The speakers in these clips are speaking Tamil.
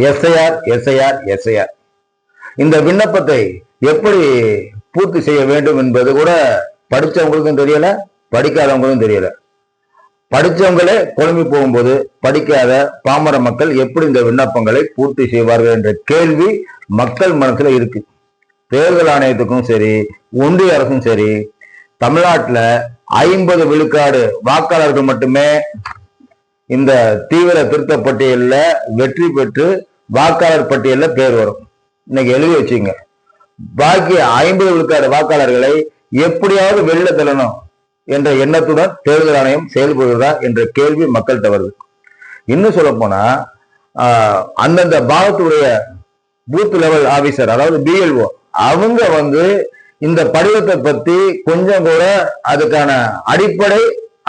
எஸ்ஐஆர் எஸ்ஐஆர் எஸ்ஐஆர் இந்த விண்ணப்பத்தை எப்படி பூர்த்தி செய்ய வேண்டும் என்பது கூட படிச்சவங்களுக்கும் தெரியல, படிக்காதவங்களுக்கும் தெரியல. படிச்சவங்களே குழம்பி போகும்போது படிக்காத பாமர மக்கள் எப்படி இந்த விண்ணப்பங்களை பூர்த்தி செய்வார்கள் என்ற கேள்வி மக்கள் மனசுல இருக்கு. தேர்தல் ஆணையத்துக்கும் சரி, ஒன்றிய அரசும் சரி, தமிழ்நாட்டில் 50 விழுக்காடு வாக்காளர்கள் மட்டுமே இந்த தீவிர திருத்த பட்டியலில் வெற்றி பெற்று வாக்காளர் பட்டியலில் பேர் வரும். இன்னைக்கு எழுதி வச்சுங்க. பாக்கி 50 விழுக்காடு வாக்காளர்களை எப்படியாவது வெளில தள்ளணும் என்ற எண்ணத்துடன் தேர்தல் ஆணையம் செயல்படுகிறதா என்ற கேள்வி மக்கள்கிட்ட வருது. இன்னும் சொல்ல போனா அந்தந்த பாகத்துடைய பூத் லெவல் ஆபீசர், அதாவது பிஎல்ஓ, அவங்க இந்த படிவத்தை பத்தி கொஞ்சம் கூட அதுக்கான அடிப்படை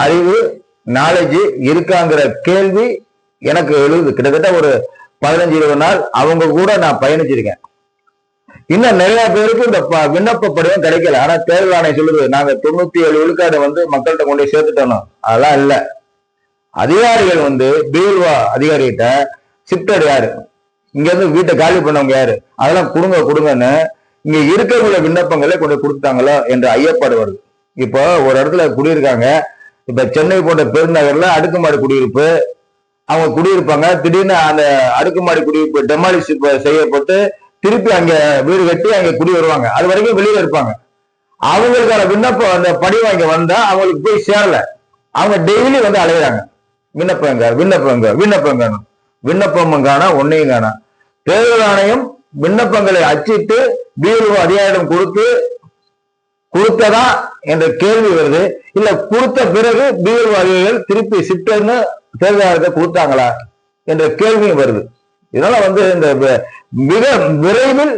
அறிவு நாலேஜ் இருக்காங்கிற கேள்வி எனக்கு எழுது. கிட்டத்தட்ட ஒரு 15-20 நாள் அவங்க கூட நான் பயணிச்சிருக்கேன். இன்னும் நிறைய பேருக்கு இந்த விண்ணப்ப படிவம் கிடைக்கல. ஆனா தேர்தல் ஆணையம் சொல்லுது, நாங்க 97 விழுக்காடு மக்கள்கிட்ட கொண்டு சேர்த்துட்டோம். அதெல்லாம் இல்ல. அதிகாரிகள் பிஎல்ஓ அதிகாரிகிட்ட ஷிஃப்டட் யாரு, இங்க இருந்து வீட்டை காலி பண்ணவங்க யாரு, அதெல்லாம் கொடுங்கன்னு இங்க இருக்கக்கூடிய விண்ணப்பங்களை கொண்டு கொடுத்தாங்களோ என்ற ஐயப்பாடு வருது. இப்போ ஒரு இடத்துல குடியிருக்காங்க. இப்ப சென்னை போன்ற பெருநகர்ல அடுக்குமாடி குடியிருப்பு, அவங்க குடியிருப்பாங்க. திடீர்னு அந்த அடுக்குமாடி குடியிருப்பு டெமாலிஷ் செய்யப்பட்டு திருப்பி அங்க வீடு கட்டி அங்க குடி வருவாங்க. அது வரைக்கும் வெளியில இருப்பாங்க. அவங்களுக்கான விண்ணப்பம் அந்த படிவம் இங்க வந்தா அவங்களுக்கு போய் சேரல. அவங்க டெய்லி அலைகிறாங்க. விண்ணப்பங்க விண்ணப்பங்க விண்ணப்பங்க விண்ணப்பம் காணா ஒன்னையும் காணா. தேர்தல் ஆணையம் விண்ணப்பங்களை அச்சிட்டு பிஎல்ஓ அதிகாரிடம் கொடுத்ததா என்ற கேள்வி வருது. இல்ல கொடுத்த பிறகு பிஎல்ஓ அதிகாரிகள் திருப்பி ஷிஃப்ட்னு தேர்தல் ஆணையத்தை கொடுத்தாங்களா என்ற கேள்வியும் வருது. இதனால இந்த மிக விரைவில்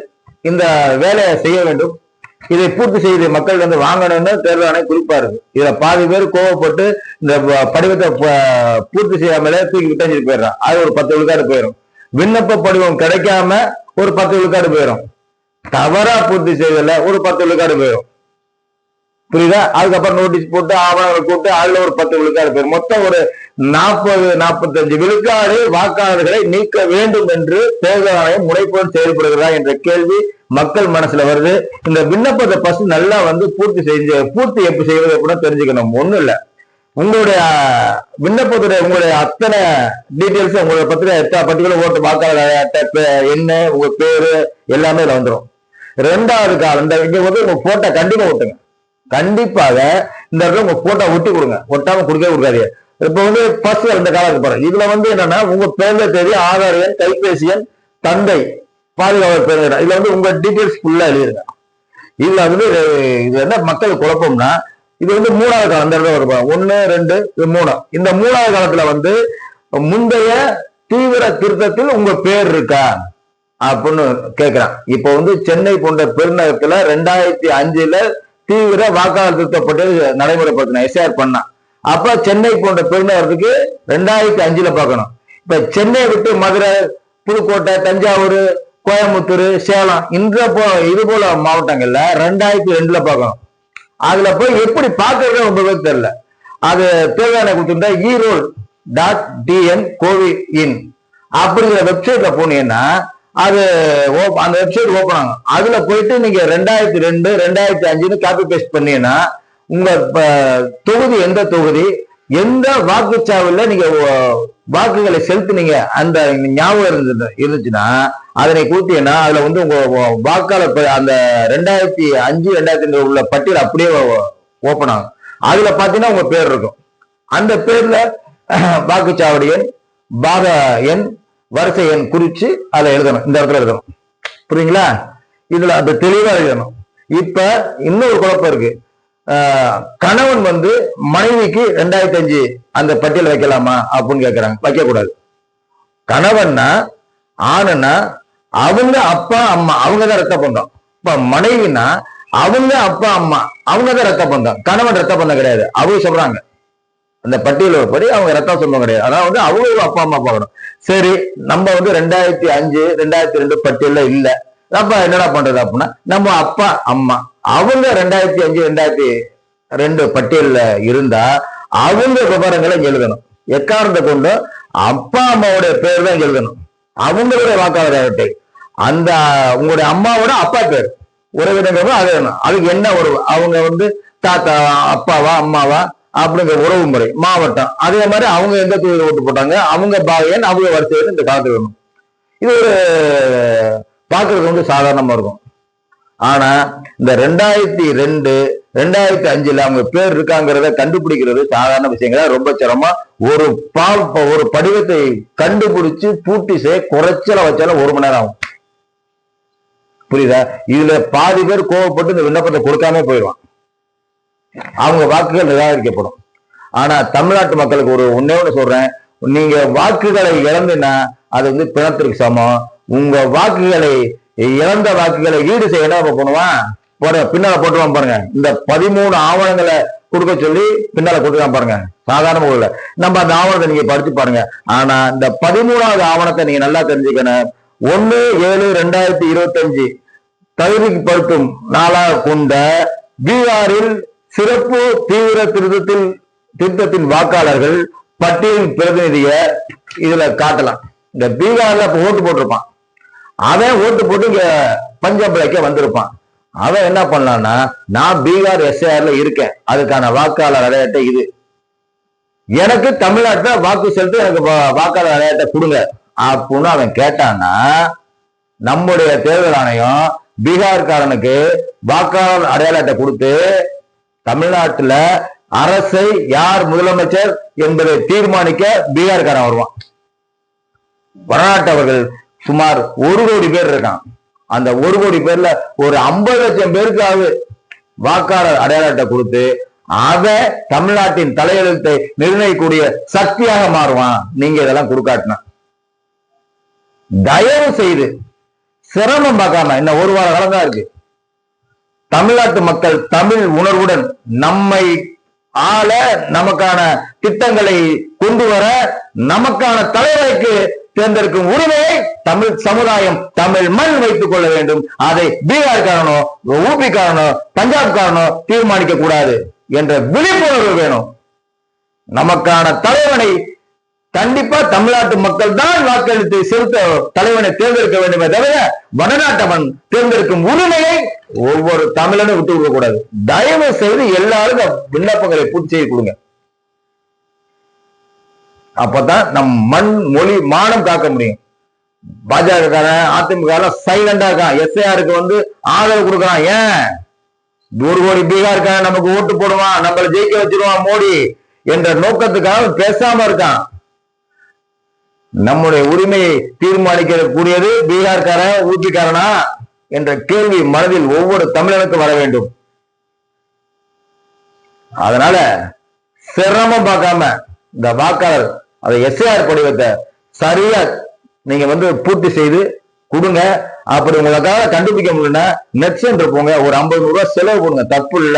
இந்த வேலையை செய்ய வேண்டும். இதை பூர்த்தி செய்து மக்கள் வாங்கணும்னு தேர்தல் ஆணையம் குறிப்பா இருக்கு. இதுல பாதி பேர் கோவப்பட்டு இந்த படிவத்தை பூர்த்தி செய்யாமலே தூக்கி விட்டு போயிடுறான். அது ஒரு 10 விழுக்காடு போயிடும். விண்ணப்ப படிவம் கிடைக்காம ஒரு 10 விழுக்காடு போயிடும். தவறா பூர்த்தி செய்தல ஒரு 10 விழுக்காடு போயிடும். புரியுதா? அதுக்கப்புறம் நோட்டீஸ் போட்டு ஆவணங்களை போட்டு அதுல ஒரு 10 விழுக்காடு போயிடும். மொத்தம் ஒரு 40-45 விழுக்காடு வாக்காளர்களை நீக்க வேண்டும் என்று தேர்தல் ஆணையம் முனைப்புடன் செயல்படுகிறதா என்ற கேள்வி மக்கள் மனசுல வருது. இந்த விண்ணப்பத்தை ஃபர்ஸ்ட் நல்லா பூர்த்தி எப்படி செய்வது கூட தெரிஞ்சுக்கணும். ஒண்ணும் இல்ல, உங்களுடைய விண்ணப்பத்துடைய உங்களுடைய அத்தனை டீட்டெயில்ஸ், உங்களுடைய பர்டிகுலர் ஓட்டு வாக்காளர் என்ன, உங்க பேரு எல்லாமே இதுல வந்துடும். 2வது காலம் இங்க உங்க போட்டோ கண்டிப்பா ஓட்டுங்க. கண்டிப்பாக இந்த இடத்துல உங்க போட்டோ ஒட்டி கொடுங்க. ஒட்டாம கொடுக்கவே கொடுக்காது. இப்ப ஃபர்ஸ்ட் இந்த காலம் போறேன். இதுல என்னன்னா உங்க பிறந்த தேதி, ஆதார் எண், கைபேசி எண், தந்தை, பாதுகாவலர் பேர், இதுல உங்க டீட்டெயில்ஸ் ஃபுல்லா எழுதிருங்க. இதுல இது என்ன மக்கள் குழப்பம்னா, இது 3வது காலம். இந்த இடத்துல 1, 2, 3. இந்த 3வது காலத்துல முந்தைய தீவிர திருத்தத்தில் உங்க பேர் இருக்கா அப்படின்னு கேட்கிறான். இப்ப சென்னை போன்ற பெருநகரத்துல 2005 தீவிர வாக்காளர் திருத்தப்பட்டு நடைமுறைப்படுத்தின எஸ்ஆர் பண்ணா. அப்ப சென்னை போன்ற பெருநகரத்துக்கு 2005 பார்க்கணும். இப்ப சென்னை விட்டு மதுரை, புதுக்கோட்டை, தஞ்சாவூர், கோயம்புத்தூர், சேலம் இது போல மாவட்டங்கள்ல 2002 பார்க்கணும். அதுல போய் எப்படி பார்க்கறது உங்களுக்கு தெரியல. அது தேவையான கொடுத்துட்டா erol.tn covid-in அப்படிங்கிற வெப்சைட்ல போனீங்கன்னா அது அந்த வெப்சைட் ஓபன் ஆகும். அதுல போயிட்டு நீங்க 2002, 2005 காப்பி பேஸ்ட் பண்ணீங்கன்னா உங்க தொகுதி எந்த தொகுதி, எந்த வாக்குச்சாவடியில நீங்க வாக்குகளை செலுத்தினீங்க அந்த ஞாபகம் இருந்துச்சுன்னா அதனை கூட்டினா அதுல உங்க வாக்காளர் அந்த 2005, 2002 உள்ள பட்டியல் அப்படியே ஓபன் ஆகும். அதுல பாத்தீங்கன்னா உங்க பேர் இருக்கும். அந்த பேர்ல வாக்குச்சாவடி எண், பாக எண், வரிசை எண் குறிச்சு அதை எழுதணும். இந்த இடத்துல எழுதணும். புரியுங்களா? இதுல அது தெளிவா எழுதணும். இப்ப இன்னொரு குழப்பம் இருக்கு. கணவன் மனைவிக்கு 2005 அந்த பட்டியல் வைக்கலாமா அப்படின்னு கேட்கிறாங்க. வைக்க கூடாது. கணவன்னா ஆணுன்னா அவங்க அப்பா அம்மா அவங்கதான் ரத்த பந்தம். இப்ப மனைவினா அவங்க அப்பா அம்மா அவங்கதான் ரத்த பந்தம். கணவன் ரத்த பந்தம் கிடையாது. அவங்க சொல்றாங்க அந்த பட்டியல் படி அவங்க ரத்த சொந்தம் கிடையாது. அதாவது அவங்க அப்பா அம்மா பார்க்கணும். சரி, நம்ம 2005, 2002 பட்டியல்ல இல்ல. அப்ப என்னடா பண்றது அப்படின்னா, நம்ம அப்பா அம்மா அவங்க 2005, 2002 பட்டியல்ல இருந்தா அவங்க விவரங்களை எழுதணும். எக்காரணத்தை கொண்டு அப்பா அம்மாவுடைய பேர் தான் எழுதணும். அவங்களுடைய வாக்காளர் அட்டை, அந்த உங்களுடைய அம்மாவோட அப்பா பேர் உறவினர் அது அதுக்கு என்ன உறவு, அவங்க வந்து தாத்தா அப்பாவா அம்மாவா அப்படிங்கிற உறவு முறை, மாவட்டம், அதே மாதிரி அவங்க எந்த தொகுதியில் ஓட்டு போட்டாங்க, அவங்க பாகையன் அவங்க வரிசையில் இந்த காலத்துல வேணும். இது ஒரு பார்க்கறது வந்து சாதாரணமா இருக்கும். ஆனா இந்த 2002 2005 அவங்க பேர் இருக்காங்கிறத கண்டுபிடிக்கிறது சாதாரண விஷயங்கள ரொம்ப சிரமம். ஒரு படிவத்தை கண்டுபிடிச்சு பூர்த்தி செய்ய குறைச்சல வச்சாலும் 1 மணி நேரம் ஆகும். புரியுதா? இதுல பாதி பேர் கோவப்பட்டு இந்த விண்ணப்பத்தை கொடுக்காம போயிடுவான், அவங்க வாக்குகள் நிராகரிக்கப்படும். ஆனா தமிழ்நாட்டு மக்களுக்கு ஒன்னே ஒண்ணு சொல்றேன், நீங்க வாக்குகளை இழந்துன்னா அது வந்து பிணத்திற்கு சமம். உங்க வாக்குகளை இழந்த வாக்குகளை ஈடு செய்ய என்ன பண்ணுவான், பின்னால போட்டுவான் பாருங்க. இந்த 13 ஆவணங்களை கொடுக்க சொல்லி பின்னால போட்டுதான் பாருங்க. சாதாரண இல்ல, நம்ம அந்த ஆவணத்தை நீங்க படிச்சு பாருங்க. ஆனா இந்த 13வது ஆவணத்தை நீங்க நல்லா தெரிஞ்சுக்கணும். 1/7/2025 தகுதிப்படுத்தும் நாளாக கொண்ட பீகாரில் சிறப்பு தீவிர திருத்தத்தின் வாக்காளர்கள் பட்டியல் பிரதிநிதிய இதுல காட்டலாம். இந்த பீகார்ல ஓட்டு போட்டிருப்பான், அவன் ஓட்டு போட்டு இங்க பஞ்சாப்ல வந்திருப்பான். அவன் என்ன பண்ணலான்னா, நான் பீகார் எஸ்ஐஆர்ல இருக்கேன், அதுக்கான வாக்காளர் அடையாட்டை இது, எனக்கு தமிழ்நாட்டுல வாக்கு செலுத்த எனக்கு வாக்காளர் அடையாட்டை கொடுங்க அப்படின்னு அவன் கேட்டான்னா, நம்முடைய தேர்தல் ஆணையம் பீகார்காரனுக்கு வாக்காளர் அடையாள அட்டை கொடுத்து தமிழ்நாட்டுல அரசை யார் முதலமைச்சர் என்பதை தீர்மானிக்க பீகார்காரன் வருவான். வடநாட்டவர்கள் சுமார் 1 கோடி பேர் இருக்கான். அந்த 1 கோடி பேர்ல ஒரு 50 லட்சம் பேருக்காவது வாக்காளர் அடையாள அட்டை கொடுத்து அதை தமிழ்நாட்டின் தலையெழுத்தை நிர்ணயிக்கக்கூடிய சக்தியாக மாறுவான். நீங்க இதெல்லாம் கொடுக்காட்டினா தயவு செய்து சிரமம் பார்க்காம, இன்னும் 1 வார காலம் தான் இருக்கு, தமிழ்நாட்டு மக்கள் தமிழ் உணர்வுடன் நம்மை ஆள, நமக்கான திட்டங்களை கொண்டு வர, நமக்கான தலைவருக்கு தேர்ந்தெடுக்கும் உரிமையை தமிழ் சமுதாயம், தமிழ் மண் வைத்துக் கொள்ள வேண்டும். அதை பீகார்காரனோ ஊபிக்காரனோ பஞ்சாப்காரனோ தீர்மானிக்க கூடாது என்ற விழிப்புணர்வு வேணும். நமக்கான தலைவனை கண்டிப்பா தமிழ்நாட்டு மக்கள் தான் வாக்களித்து செலுத்த தலைவனை தேர்ந்தெடுக்க வேண்டுமே தவிர வடநாட்டவன் தேர்ந்தெடுக்கும் உரிமையை ஒவ்வொரு தமிழனும் விட்டு கொடுக்க கூடாது. தயவு செய்து எல்லாரும் விண்ணப்பங்களை பூர்த்தி செய்து கொடுங்க. அப்பதான் நம் மண் மொழி மானம் காக்க முடியும். பாஜக அதிமுக சைலண்டா இருக்கான், எஸ்ஐஆருக்கு வந்து ஆதரவு கொடுக்கறான். ஏன் 1 கோடி பீகார்காரன் நமக்கு ஓட்டு போடுவான், நம்மளை ஜெயிக்க வச்சிருவான் மோடி என்ற நோக்கத்துக்காக பேசாம இருக்கான். நம்முடைய உரிமையை தீர்மானிக்க கூடியது பீகார்காரன் ஊபிக்காரனா என்ற கேள்வி மனதில் ஒவ்வொரு தமிழனுக்கும் வர வேண்டும். அதனால சிரமம் பார்க்காம இந்த வாக்காளர் அதை எஸ்ஐஆர் படிவத்தை சரியா நீங்க வந்து பூர்த்தி செய்து கொடுங்க. அப்படி உங்களுக்காக கண்டுபிடிக்க முடியலன்னா நெட் சென்டர் போங்க, ஒரு 50 ரூபாய் செலவு கொடுங்க, தப்பு இல்லை.